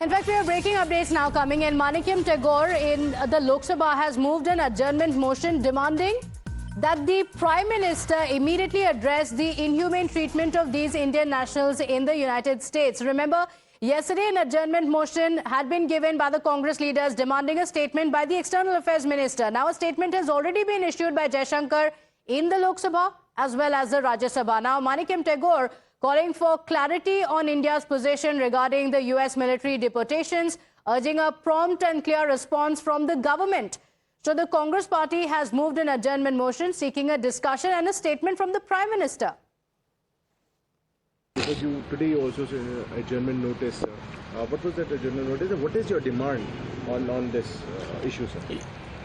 In fact, we have breaking updates now coming in. Manikyam Tagore in the Lok Sabha has moved an adjournment motion demanding that the Prime Minister immediately address the inhumane treatment of these Indian nationals in the United States. Remember, yesterday an adjournment motion had been given by the Congress leaders demanding a statement by the External Affairs Minister. Now a statement has already been issued by Jaishankar in the Lok Sabha as well as the Rajya Sabha. Now Manikyam Tagore calling for clarity on India's position regarding the US military deportations, urging a prompt and clear response from the government. So the Congress party has moved an adjournment motion seeking a discussion and a statement from the Prime Minister. Because today you also said adjournment notice. What was that adjournment notice? What is your demand on this issue, sir?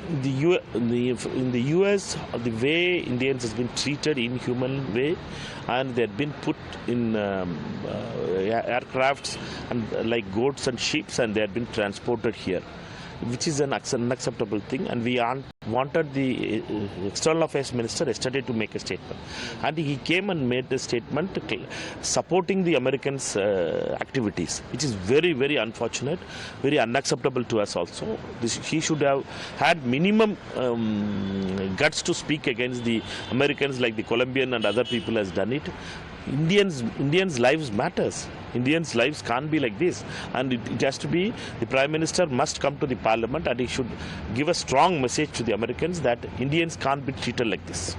In the US, the way Indians has been treated in inhuman way, and they had been put in aircrafts and like goats and sheep, and they had been transported here, which is an unacceptable thing, and we wanted the External Affairs Minister yesterday to make a statement, and he came and made a statement supporting the Americans' activities, which is very, very unfortunate, very unacceptable to us also. He should have had minimum guts to speak against the Americans like the Colombian and other people has done it. Indians' lives matters. Indians' lives can't be like this, and it has to be, the Prime Minister must come to the Parliament and he should give a strong message to the Americans that Indians can't be treated like this.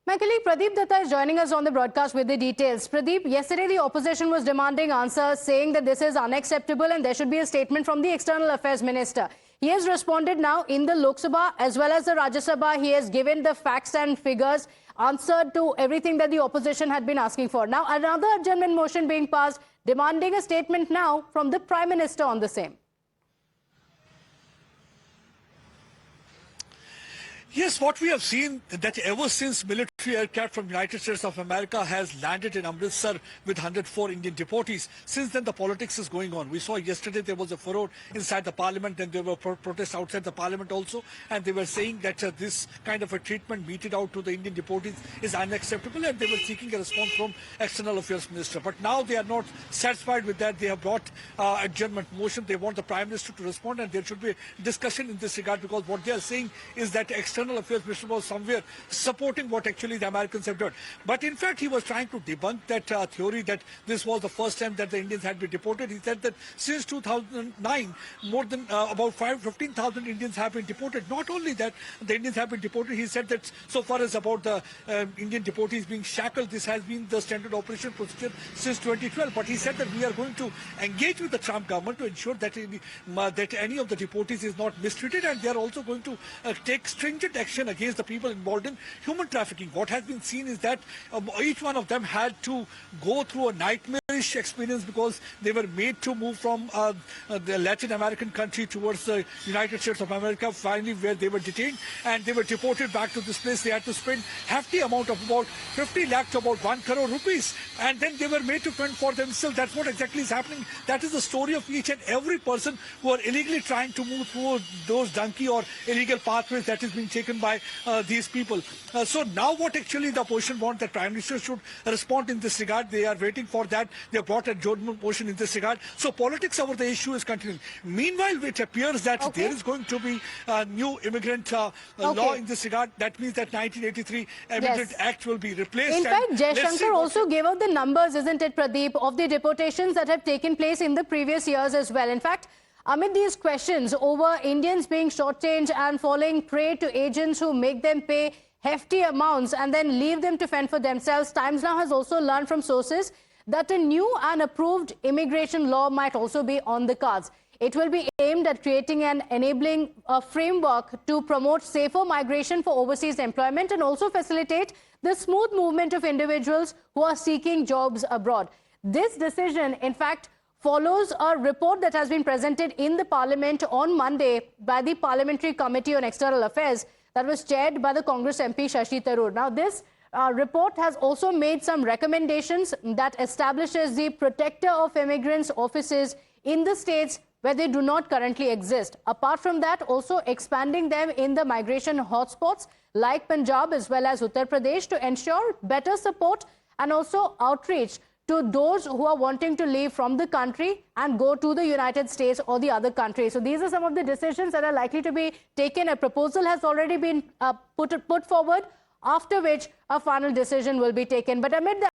My colleague Pradeep Datta is joining us on the broadcast with the details. Pradeep, yesterday the opposition was demanding answers, saying that this is unacceptable and there should be a statement from the External Affairs Minister. He has responded now in the Lok Sabha as well as the Rajya Sabha. He has given the facts and figures, answered to everything that the opposition had been asking for. Now another adjournment motion being passed, demanding a statement now from the Prime Minister on the same. Yes, what we have seen that ever since military aircraft from United States of America has landed in Amritsar with 104 Indian deportees, since then the politics is going on. We saw yesterday there was a furor inside the parliament, then there were protests outside the parliament also, and they were saying that this kind of a treatment meted out to the Indian deportees is unacceptable, and they were seeking a response from External Affairs Minister. But now they are not satisfied with that. They have brought adjournment motion. They want the Prime Minister to respond, and there should be discussion in this regard, because what they are saying is that External Affairs Minister was somewhere supporting what actually the Americans have done. But in fact, he was trying to debunk that theory that this was the first time that the Indians had been deported. He said that since 2009, more than about 15,000 Indians have been deported. Not only that, the Indians have been deported. He said that so far as about the Indian deportees being shackled, this has been the standard operation procedure since 2012. But he said that we are going to engage with the Trump government to ensure that any of the deportees is not mistreated, and they are also going to take stringent action against the people involved in human trafficking. What has been seen is that each one of them had to go through a nightmarish experience, because they were made to move from the Latin American country towards the United States of America, finally where they were detained, and they were deported back to this place. They had to spend hefty amount of about 50 lakh to about 1 crore rupees, and then they were made to fend for themselves. That's what exactly is happening. That is the story of each and every person who are illegally trying to move through those donkey or illegal pathways that is being taken by these people. So now what actually the opposition want, that Prime Minister should respond in this regard. They are waiting for that. They brought a adjournment motion in this regard. So politics over the issue is continuing. Meanwhile, it appears that there is going to be a new immigrant law in this regard. That means that 1983 Immigrant Act will be replaced. In fact, Jaishankar also gave out the numbers, isn't it, Pradeep, of the deportations that have taken place in the previous years as well. In fact, amid these questions over Indians being shortchanged and falling prey to agents who make them pay hefty amounts and then leave them to fend for themselves, Times Now has also learned from sources that a new and approved immigration law might also be on the cards. It will be aimed at creating an enabling framework to promote safer migration for overseas employment and also facilitate the smooth movement of individuals who are seeking jobs abroad. This decision, in fact, follows a report that has been presented in the Parliament on Monday by the Parliamentary Committee on External Affairs that was chaired by the Congress MP Shashi Tharoor. Now, this report has also made some recommendations that establishes the Protector of Immigrants offices in the states where they do not currently exist. Apart from that, also expanding them in the migration hotspots like Punjab as well as Uttar Pradesh to ensure better support and also outreach to those who are wanting to leave from the country and go to the United States or the other countries. So these are some of the decisions that are likely to be taken. A proposal has already been put forward, after which a final decision will be taken. But amid the